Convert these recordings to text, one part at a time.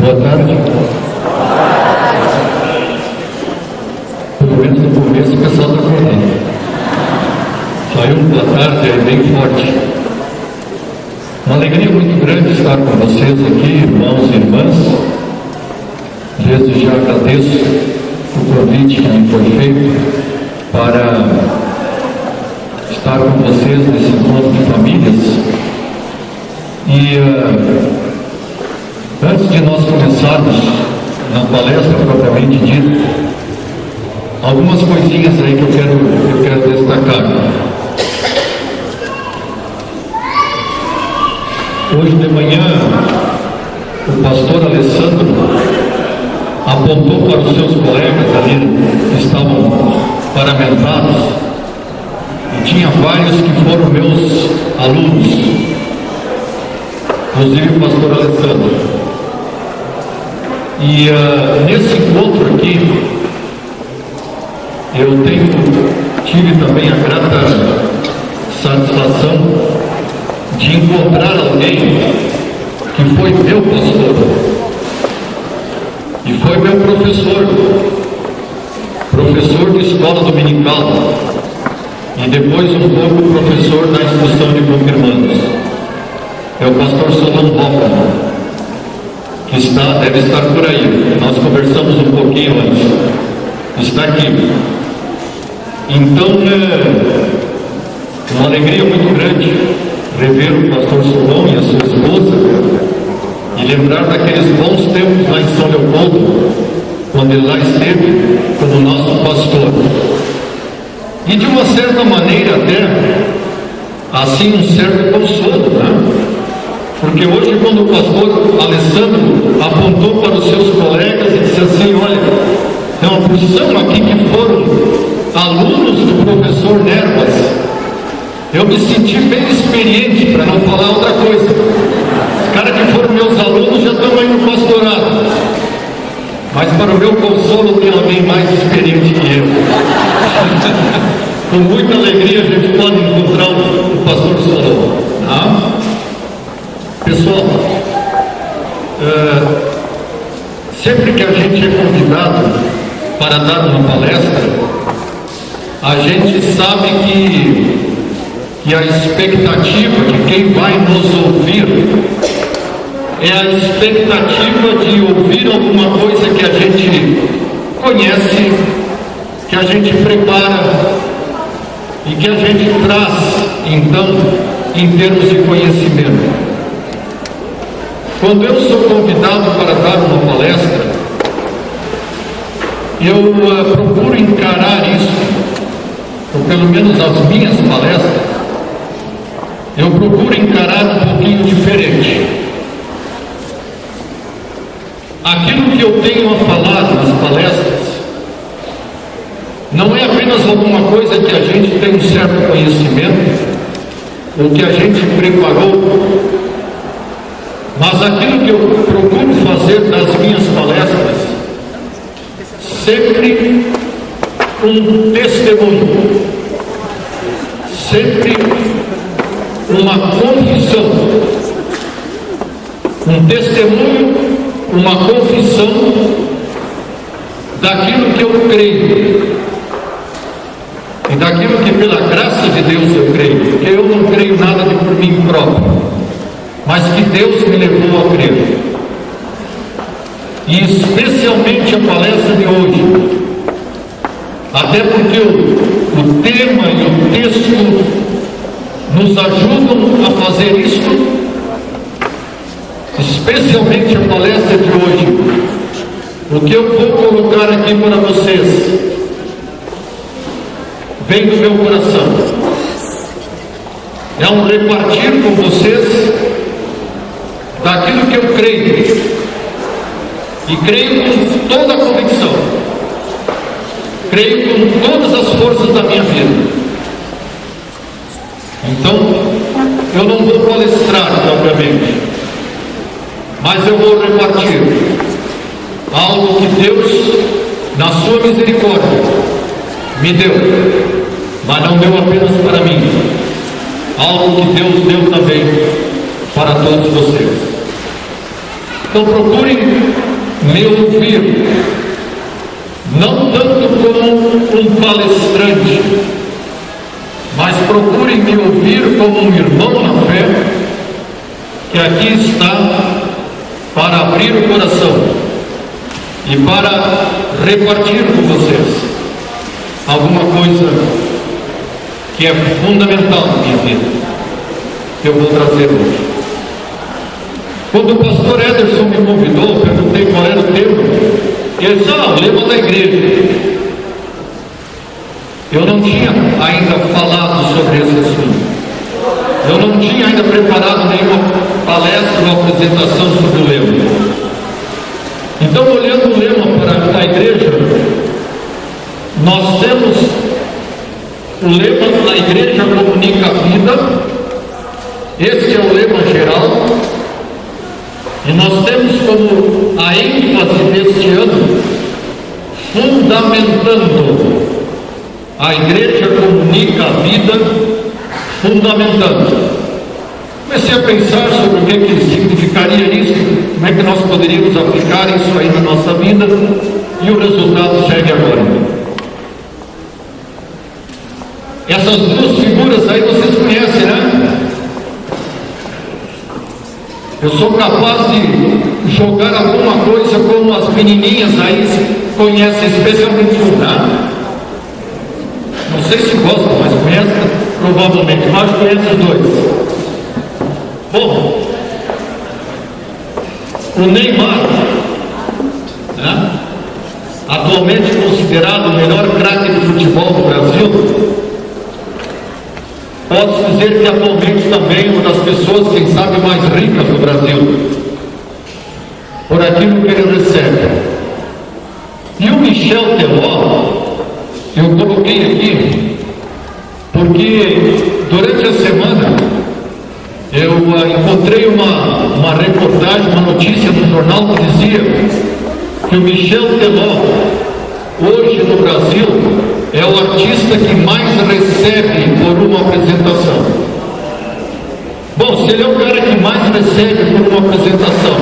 Boa tarde. Pelo menos no começo o pessoal está acordando. Saiu um boa tarde aí bem forte. Uma alegria muito grande estar com vocês aqui, irmãos e irmãs. Desde já agradeço o convite que me foi feito para estar com vocês nesse encontro de famílias. E antes de nós começarmos na palestra propriamente dita, algumas coisinhas aí que eu quero destacar. Hoje de manhã, o pastor Alessandro apontou para os seus colegas ali que estavam paramentados, e tinha vários que foram meus alunos, inclusive o pastor Alessandro. E nesse encontro aqui, eu tive também a grata satisfação de encontrar alguém que foi meu pastor e foi meu professor de escola dominical, e depois um pouco professor da instrução de confirmandos. É o pastor Solon Hoffman, que deve estar por aí. Nós conversamos um pouquinho antes. Está aqui. Então, uma alegria muito grande rever o pastor Solon e a sua esposa e lembrar daqueles bons tempos lá em São Leopoldo, quando ele lá esteve como nosso pastor. E de uma certa maneira até, assim, um certo consolo, né? Porque hoje, quando o pastor Alessandro apontou para os seus colegas e disse assim: olha, tem uma porção aqui que foram alunos do professor Nervas, eu me senti bem experiente, para não falar outra coisa. Os caras que foram meus alunos já estão aí no pastorado, mas para o meu consolo tem alguém mais experiente que eu. Com muita alegria a gente pode encontrar o pastor Solon, tá? Pessoal, sempre que a gente é convidado para dar uma palestra, a gente sabe que a expectativa de quem vai nos ouvir é a expectativa de ouvir alguma coisa que a gente conhece, que a gente prepara e que a gente traz, então, em termos de conhecimento. Quando eu sou convidado para dar uma palestra, eu procuro encarar isso, ou pelo menos as minhas palestras, eu procuro encarar um pouquinho diferente. Aquilo que eu tenho a falar nas palestras não é apenas alguma coisa que a gente tem um certo conhecimento, ou que a gente preparou, mas aquilo que eu procuro fazer nas minhas palestras, sempre um testemunho, sempre uma confissão, um testemunho, uma confissão daquilo que eu creio e daquilo que pela graça de Deus eu creio, porque eu não creio nada de por mim próprio, mas que Deus me levou a crer. E especialmente a palestra de hoje, até porque o tema e o texto nos ajudam a fazer isso, especialmente a palestra de hoje. O que eu vou colocar aqui para vocês vem do meu coração. É um repartir com vocês daquilo que eu creio, e creio com toda a convicção, creio com todas as forças da minha vida. Então, eu não vou palestrar propriamente, mas eu vou repartir algo que Deus, na sua misericórdia, me deu, mas não deu apenas para mim, algo que Deus deu também para todos vocês. Então procurem me ouvir, não tanto como um palestrante, mas procurem me ouvir como um irmão na fé, que aqui está para abrir o coração e para repartir com vocês alguma coisa que é fundamental na minha vida, que eu vou trazer hoje. Quando o pastor Ederson me convidou, perguntei qual era o tema, ele disse: o lema da igreja. Eu não tinha ainda falado sobre esse assunto. Eu não tinha ainda preparado nenhuma palestra ou apresentação sobre o lema. Então, olhando o lema para a igreja, nós temos o lema: a igreja comunica a vida. Esse é o lema geral. E nós temos como a ênfase deste ano, fundamentando. A igreja comunica a vida, fundamentando. Comecei a pensar sobre o que significaria isso, como é que nós poderíamos aplicar isso aí na nossa vida, e o resultado segue agora. Essas duas figuras aí vocês conhecem, né? Eu sou capaz de jogar alguma coisa como as menininhas aí conhecem, especialmente uma. Não sei se gostam, mas conhecem provavelmente, mas conhecem os dois. Bom, o Neymar, né, atualmente considerado o melhor craque de futebol do Brasil, posso dizer que atualmente também uma das pessoas, quem sabe, mais ricas do Brasil, por aquilo que ele recebe. E o Michel Teló, eu coloquei aqui, porque durante a semana eu encontrei uma reportagem, uma notícia no jornal que dizia que o Michel Teló, hoje no Brasil, é o artista que mais recebe por uma apresentação. Bom, se ele é o cara que mais recebe por uma apresentação,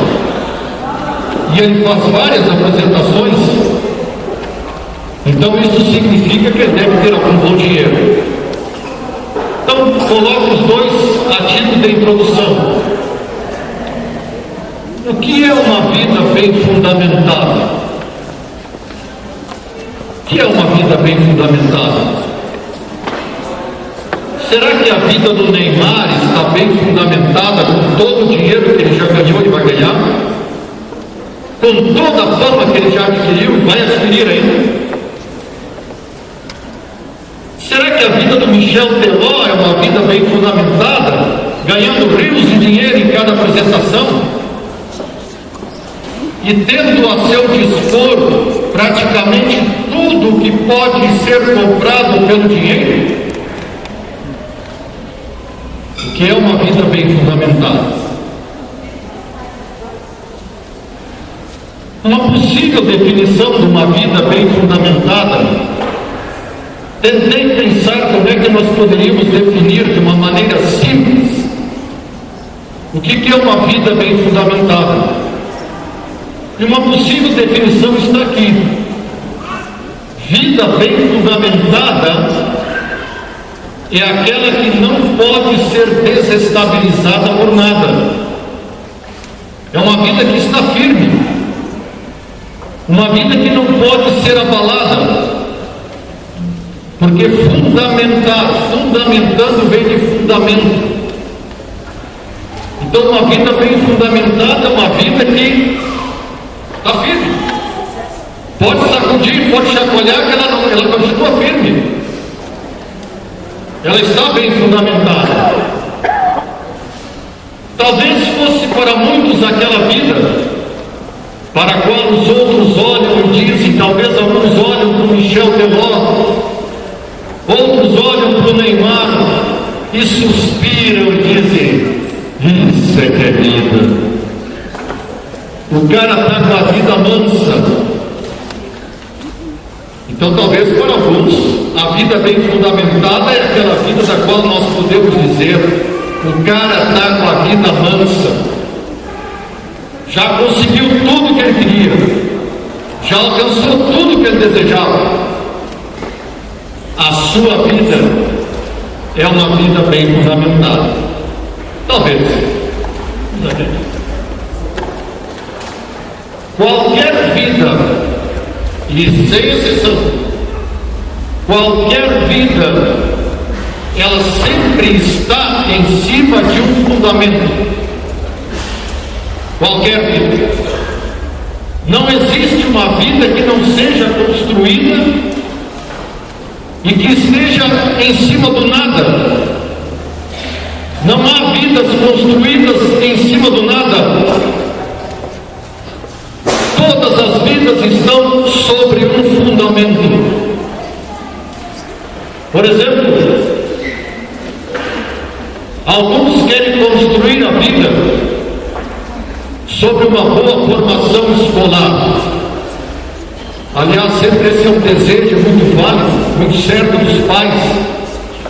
e ele faz várias apresentações, então isso significa que ele deve ter algum bom dinheiro. Então, coloco os dois a título de introdução. O que é uma vida bem fundamentada? O que é uma vida bem fundamentada? Será que a vida do Neymar está bem fundamentada com todo o dinheiro que ele já ganhou e vai ganhar? Com toda a fama que ele já adquiriu e vai adquirir ainda? Será que a vida do Michel Teló é uma vida bem fundamentada, ganhando rios de dinheiro em cada apresentação? E tendo a seu dispor praticamente tudo que pode ser comprado pelo dinheiro? O que é uma vida bem fundamentada? Uma possível definição de uma vida bem fundamentada, tentei pensar como é que nós poderíamos definir de uma maneira simples o que é uma vida bem fundamentada. E uma possível definição está aqui: vida bem fundamentada é aquela que não pode ser desestabilizada por nada. É uma vida que está firme, uma vida que não pode ser abalada. Porque fundamentando vem de fundamento. Então, uma vida bem fundamentada é uma vida que está firme. Pode sacudir, pode chacoalhar, que ela continua firme. Ela está bem fundamentada. Talvez fosse para muitos aquela vida para a qual os outros olham e dizem, talvez alguns olham para o Michel Teló, outros olham para o Neymar e suspiram e dizem: isso é que é vida. O cara está com a vida mansa. Então, talvez para alguns, a vida bem fundamentada é aquela vida da qual nós podemos dizer: o cara está com a vida mansa, já conseguiu tudo que ele queria, já alcançou tudo que ele desejava. A sua vida é uma vida bem fundamentada. Talvez. Qualquer vida, e sem exceção, qualquer vida, ela sempre está em cima de um fundamento. Qualquer vida. Não existe uma vida que não seja construída e que esteja em cima do nada. Não há vidas construídas em cima do nada. Todas as vidas estão sobre um fundamento. Por exemplo, alguns querem construir a vida sobre uma boa formação escolar. Aliás, sempre esse é um desejo muito válido, muito certo dos pais,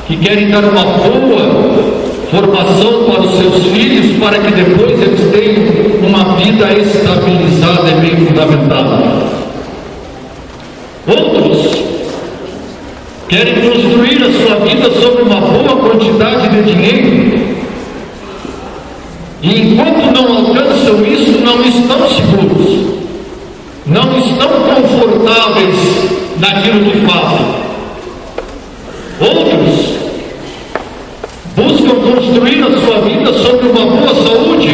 que querem dar uma boa formação para os seus filhos, para que depois eles tenham uma vida estabilizada e bem fundamentada. Outros querem construir a sua vida sobre uma boa quantidade de dinheiro, e enquanto não alcançam isso, não estão seguros, não estão confortáveis naquilo que fazem. Outros buscam construir a sua vida sobre uma boa saúde,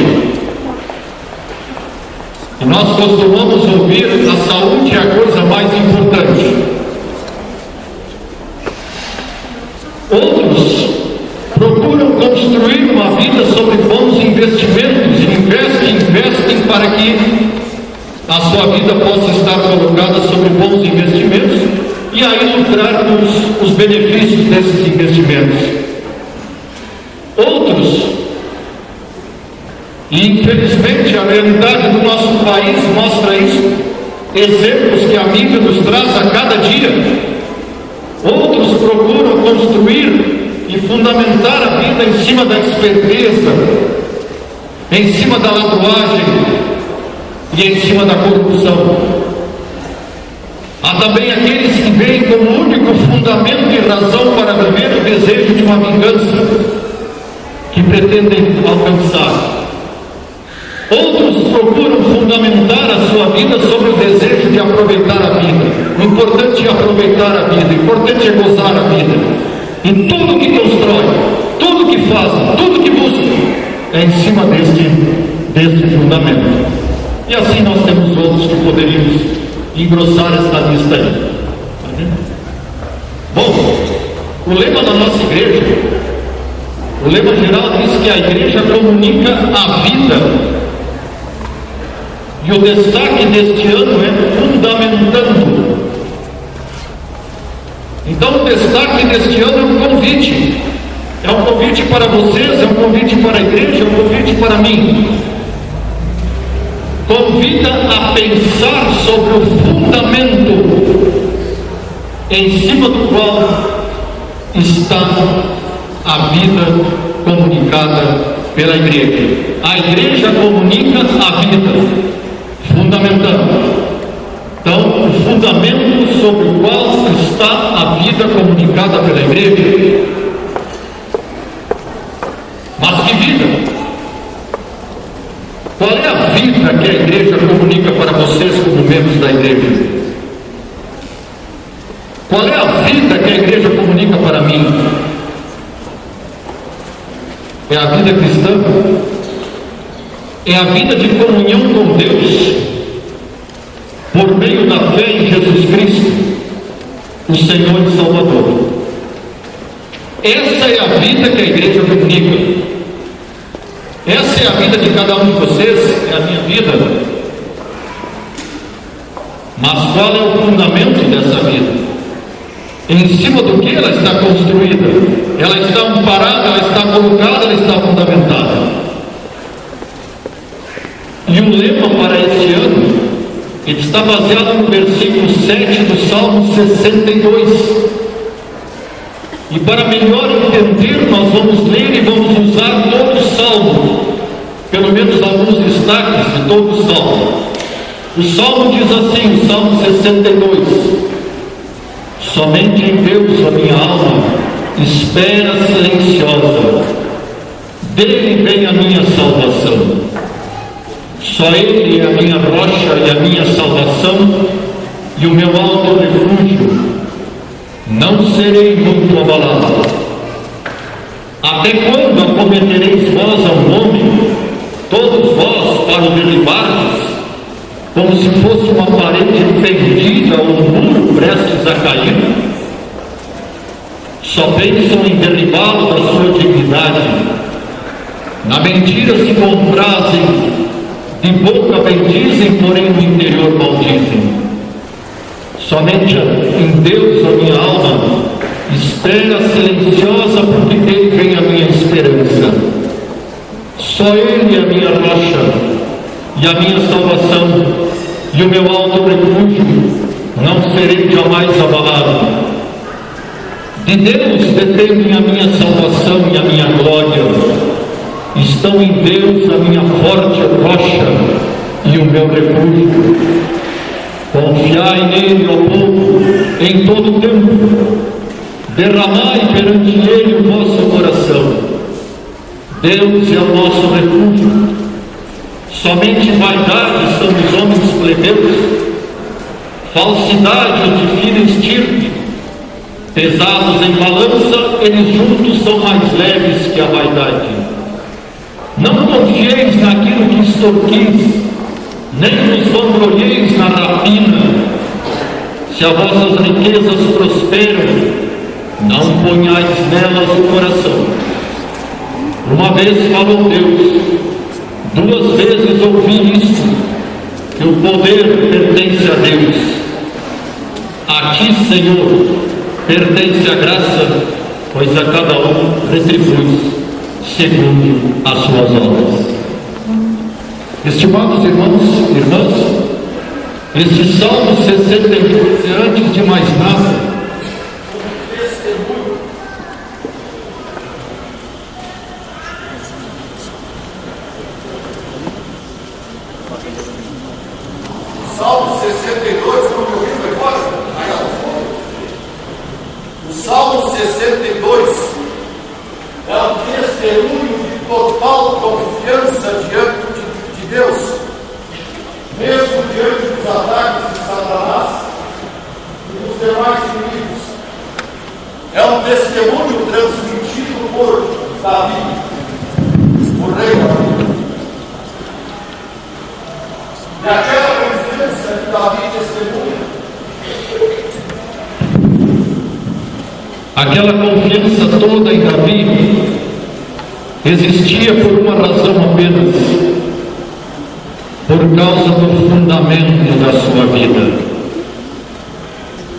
e nós costumamos ouvir: a saúde é a coisa mais importante. Outros procuram construir uma vida sobre bons investimentos, investem para que a sua vida possa estar colocada sobre bons investimentos e aí lucrar com os benefícios desses investimentos. Outros, e infelizmente a realidade do nosso país mostra isso, exemplos que a mídia nos traz a cada dia, outros procuram construir e fundamentar a vida em cima da esperteza, em cima da ladruagem e em cima da corrupção. Há também aqueles que veem como único fundamento e razão para viver o desejo de uma vingança que pretendem alcançar. Outros procuram fundamentar a sua vida sobre o desejo de aproveitar a vida. O importante é aproveitar a vida, o importante é gozar a vida. E tudo que constrói, tudo que faz, tudo que busca é em cima deste fundamento. E assim nós temos outros que poderíamos engrossar esta lista aí. Bom, o lema da nossa igreja, o lema geral diz que a igreja comunica a vida. E o destaque deste ano é fundamentando. Então o destaque deste ano é um convite. É um convite para vocês, é um convite para a igreja, é um convite para mim. Convida a pensar sobre o fundamento em cima do qual está a vida comunicada pela igreja. A igreja comunica a vida, fundamentando. Então, o fundamento sobre o qual está a vida comunicada pela igreja. Mas que vida? Qual é a vida que a igreja comunica para vocês como membros da igreja? Qual é a vida que a igreja comunica para mim? É a vida cristã? É a vida de comunhão com Deus, por meio da fé em Jesus Cristo, o Senhor e Salvador. Essa é a vida que a igreja comunica. Essa é a vida de cada um de vocês, é a minha vida. Mas qual é o fundamento dessa vida? Em cima do que ela está construída? Ela está amparada, ela está colocada, ela está fundamentada. E o lema para este ano, ele está baseado no versículo 7 do Salmo 62. E para melhor entender, nós vamos ler e vamos usar todo o Salmo. pelo menos alguns destaques de todo o Salmo. O Salmo diz assim, o Salmo 62: somente em Deus a minha alma espera silenciosa, dele vem a minha salvação. Só Ele é a minha rocha e a minha salvação e o meu alto refúgio. Não serei muito abalado. Até quando acometereis vós a um homem, todos vós para o derribardes, como se fosse uma parede fendida ou um muro prestes a cair? Só pensam em derribá-lo da sua dignidade. Na mentira se comprazem, de boca bendizem, porém no interior maldizem. Somente em Deus a minha alma espera silenciosa, porque dele vem a minha esperança. Só Ele é a minha rocha e a minha salvação e o meu alto refúgio, não serei jamais abalado. De Deus dependem a minha salvação e a minha glória. Estão em Deus a minha forte rocha e o meu refúgio. Confiai nele, ó povo, em todo o tempo. Derramai perante ele o vosso coração. Deus é o nosso refúgio. Somente vaidade são os homens plebeus, falsidade de fina estirpe. Pesados em balança, eles juntos são mais leves que a vaidade. Não confieis naquilo que extorquis, nem vos vanglorieis na rapina. Se as vossas riquezas prosperam, não ponhais nelas o coração. Uma vez falou Deus, 2 vezes ouvi isto, que o poder pertence a Deus. A ti, Senhor, pertence a graça, pois a cada um retribui segundo as suas obras. Estimados irmãos e irmãs, este Salmo 62, antes de mais nada, Salmo 62, como eu vi agora, o Salmo 62 é um testemunho de total confiança diante de Deus, mesmo diante dos ataques de Satanás e dos demais inimigos. É um testemunho transmitido por Davi, o rei Davi. E aquela confiança que Davi testemunha, aquela confiança toda em Davi existia por uma razão apenas: por causa do fundamento da sua vida.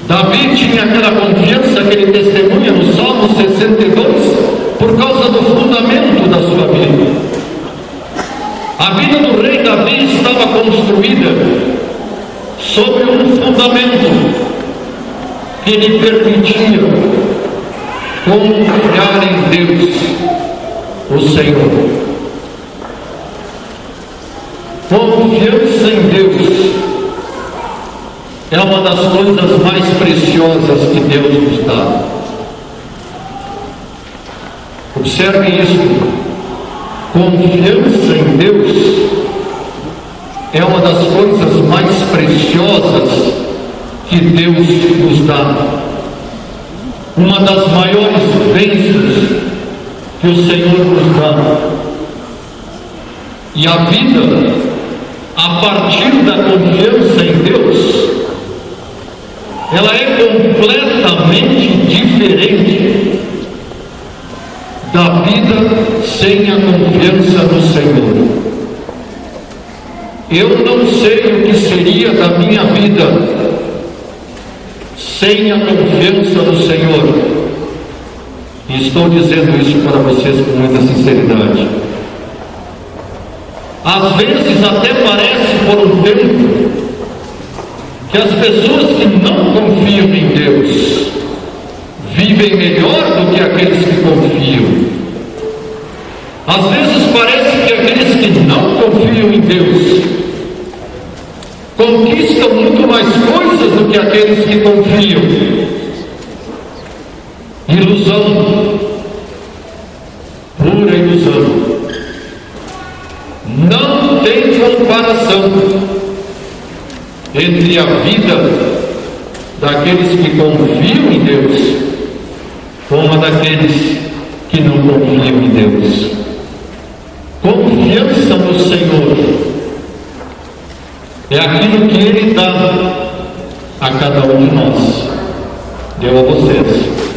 Davi tinha aquela confiança que ele testemunha no Salmo 62 por causa do fundamento da sua vida. A vida do rei Davi estava construída sobre um fundamento que lhe permitia confiar em Deus, o Senhor. Confiança em Deus é uma das coisas mais preciosas que Deus nos dá. Observe isso. Confiança em Deus é uma das coisas mais preciosas que Deus nos dá. Uma das maiores bênçãos que o Senhor nos dá. E a vida, a partir da confiança em Deus, ela é completamente diferente da vida sem a confiança no Senhor. Eu não sei o que seria da minha vida sem a confiança no Senhor. E estou dizendo isso para vocês com muita sinceridade. Às vezes até parece por um tempo que as pessoas que não confiam em Deus vivem melhor do que aqueles que confiam. Às vezes parece que aqueles que não confiam em Deus conquistam muito mais coisas do que aqueles que confiam. Ilusão, pura ilusão. Não tem comparação entre a vida daqueles que confiam em Deus com a daqueles que não confiam em Deus. Confiança no Senhor é aquilo que Ele dá a cada um de nós. Deu a vocês.